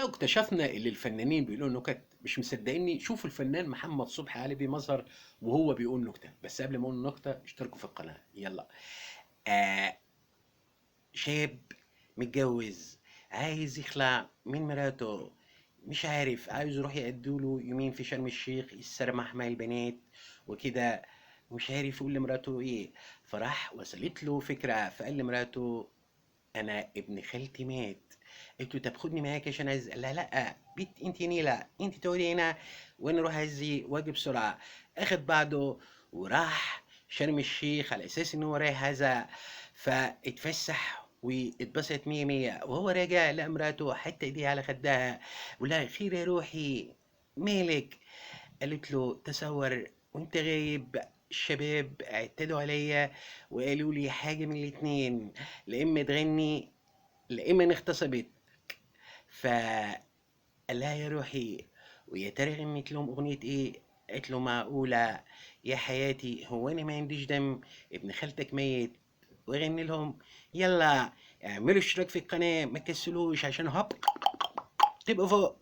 لو اكتشفنا اللي الفنانين بيقولوا نكت مش مصدقيني، شوفوا الفنان محمد صبحي علي بمظهر وهو بيقول نكته. بس قبل ما اقول نكته اشتركوا في القناه يلا. آه شاب متجوز عايز يخلع من مراته، مش عارف، عايز يروح يقدوله يومين في شرم الشيخ يسترمح مع البنات وكده، ومش عارف يقول لمراته ايه. فراح وصلت له فكرة، فقال لمراته انا ابن خالتي مات. قلت له طب خدني معاك عشان عايز. لا لا بنت انت نيلة، انت تقعدي هنا وانا اروح اهزي واجي بسرعة. اخد بعضه وراح شرم الشيخ على اساس ان هو رايح هذا، فاتفسح واتبسط مية مية. وهو راجع لقى مراته حتى ايديها على خدها، ولا خير يا روحي مالك؟ قالت له تصور وانت غايب الشباب اعتدوا عليا وقالوا لي حاجة من الاتنين، لا اما تغني لا اما نغتصبت. فقال لها يا روحي ويا ترى غنيت لهم اغنية ايه؟ قالت له معقولة يا حياتي هو انا ما عنديش دم؟ ابن خالتك ميت وغني لهم. يلا اعملوا اشتراك في القناة ما تكسلوش عشان هوب تبقوا فوق.